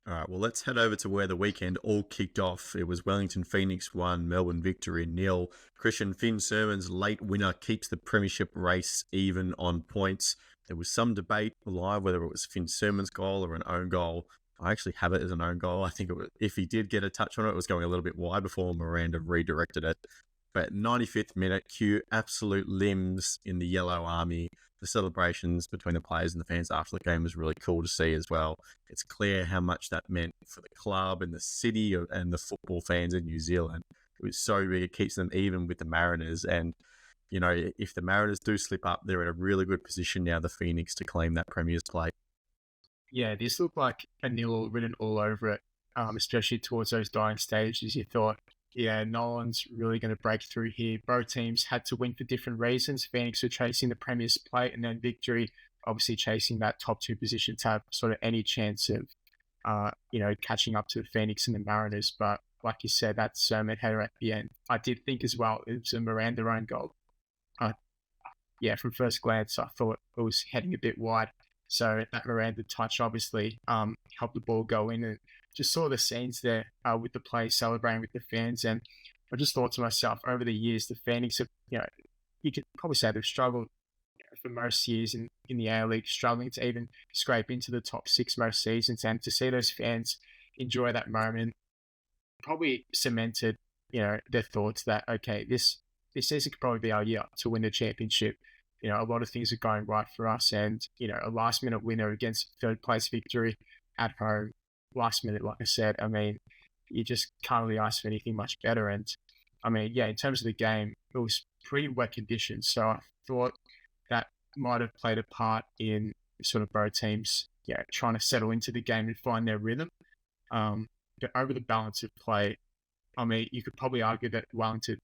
All right, well, let's head over to where the weekend all kicked off. It was Wellington Phoenix 1, Melbourne Victory nil. Christian Finn Sermon's late winner keeps the premiership race even on points. There was some debate live whether it was Finn Sermon's goal or an own goal. I actually have it as an own goal. I think if he did get a touch on it, it was going a little bit wide before Miranda redirected it. But 95th minute, Q absolute limbs in the yellow army. The celebrations between the players and the fans after the game was really cool to see as well. It's clear how much that meant for the club and the city and the football fans in New Zealand. It was so big, it keeps them even with the Mariners. And, if the Mariners do slip up, they're in a really good position now, the Phoenix, to claim that Premier's place. Yeah, this looked like a nil written all over it, especially towards those dying stages. You thought, yeah, no one's really going to break through here. Both teams had to win for different reasons. Phoenix were chasing the Premier's plate, and then Victory obviously chasing that top two position to have sort of any chance of, catching up to the Phoenix and the Mariners. But like you said, that Sermon header at the end, I did think as well it was a Miranda own goal. Uh, yeah, from first glance, I thought it was heading a bit wide. So that Miranda touch obviously helped the ball go in, and just saw the scenes there with the players celebrating with the fans. And I just thought to myself, over the years, the Phoenix have, you could probably say they've struggled for most years in the A League, struggling to even scrape into the top six most seasons. And to see those fans enjoy that moment probably cemented, their thoughts that, okay, this season could probably be our year to win the championship. A lot of things are going right for us, and, a last minute winner against third place Victory at home, last minute, like I said, I mean, you just can't really ask for anything much better. And I mean, yeah, in terms of the game, it was pretty wet conditions. So I thought that might have played a part in sort of both teams, trying to settle into the game and find their rhythm. But over the balance of play, I mean, you could probably argue that Wellington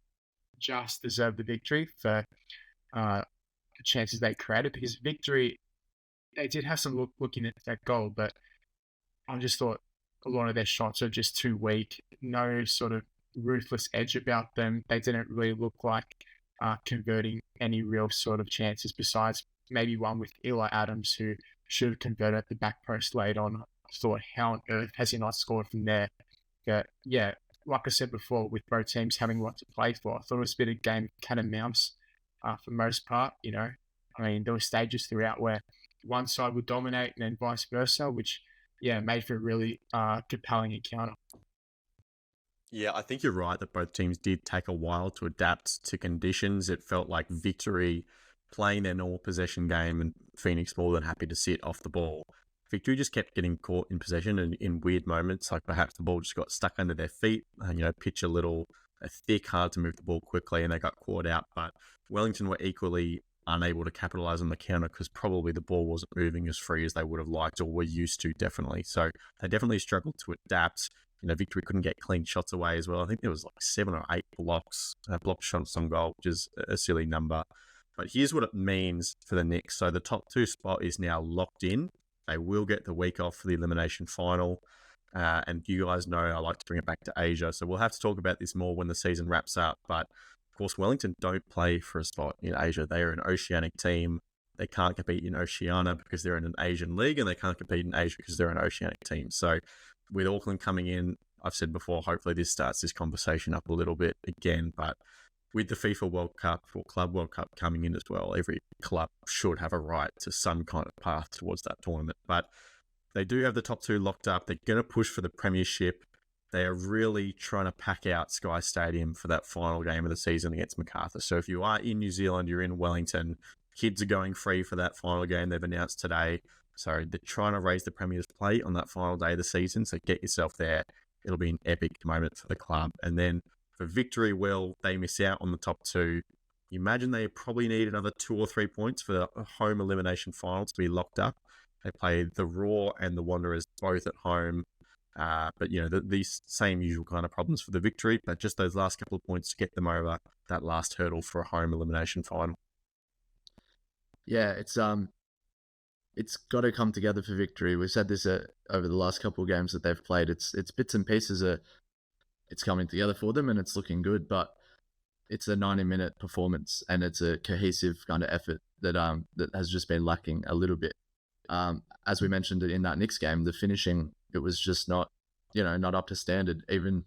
just deserved the victory for the chances they created, because Victory, they did have some looking at that goal, but I just thought a lot of their shots are just too weak. No sort of ruthless edge about them. They didn't really look like converting any real sort of chances, besides maybe one with Eli Adams, who should have converted at the back post late on. I thought, how on earth has he not scored from there? But yeah, like I said before, with both teams having what to play for, I thought it was a bit of game of cat and mouse for most part. I mean, there were stages throughout where one side would dominate and then vice versa, which, yeah, made for a really compelling encounter. Yeah, I think you're right that both teams did take a while to adapt to conditions. It felt like Victory playing their normal possession game and Phoenix more than happy to sit off the ball. Victory just kept getting caught in possession and in weird moments, like perhaps the ball just got stuck under their feet and, pitch a little thick, hard to move the ball quickly, and they got caught out. But Wellington were equally unable to capitalise on the counter because probably the ball wasn't moving as free as they would have liked or were used to, definitely. So they definitely struggled to adapt. Victory couldn't get clean shots away as well. I think there was like 7 or 8 block shots on goal, which is a silly number. But here's what it means for the Knicks. So the top 2 spot is now locked in. They will get the week off for the elimination final. And you guys know I like to bring it back to Asia. So we'll have to talk about this more when the season wraps up. But of course, Wellington don't play for a spot in Asia. They are an oceanic team. They can't compete in Oceania because they're in an Asian league, and they can't compete in Asia because they're an oceanic team. So with Auckland coming in, I've said before, hopefully this starts this conversation up a little bit again. But with the FIFA World Cup or Club World Cup coming in as well, every club should have a right to some kind of path towards that tournament. But they do have the top 2 locked up. They're going to push for the premiership. They are really trying to pack out Sky Stadium for that final game of the season against Macarthur. So if you are in New Zealand, you're in Wellington, kids are going free for that final game they've announced today. So they're trying to raise the Premier's plate on that final day of the season. So get yourself there. It'll be an epic moment for the club. And then for Victory, will they miss out on the top 2? You imagine they probably need another 2 or 3 points for the home elimination final to be locked up. They play the Raw and the Wanderers both at home. But, these same usual kind of problems for the Victory, but just those last couple of points to get them over that last hurdle for a home elimination final. Yeah, it's got to come together for Victory. We've said this over the last couple of games that they've played. It's bits and pieces it's coming together for them, and it's looking good. But it's a 90-minute performance, and it's a cohesive kind of effort that has just been lacking a little bit. As we mentioned in that Knicks game, the finishing it was just not, not up to standard. Even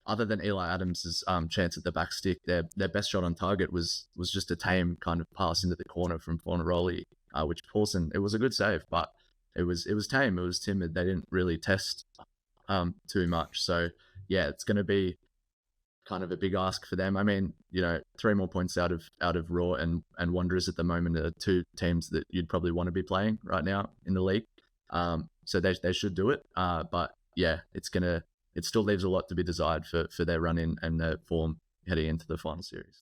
other than Eli Adams' chance at the back stick, their best shot on target was just a tame kind of pass into the corner from Fornaroli, which Paulson, it was a good save, but it was tame, it was timid. They didn't really test too much. So yeah, it's going to be kind of a big ask for them. I mean, 3 more points out of Raw and Wanderers at the moment are two teams that you'd probably want to be playing right now in the league. So they should do it. But yeah, it still leaves a lot to be desired for their run in and their form heading into the final series.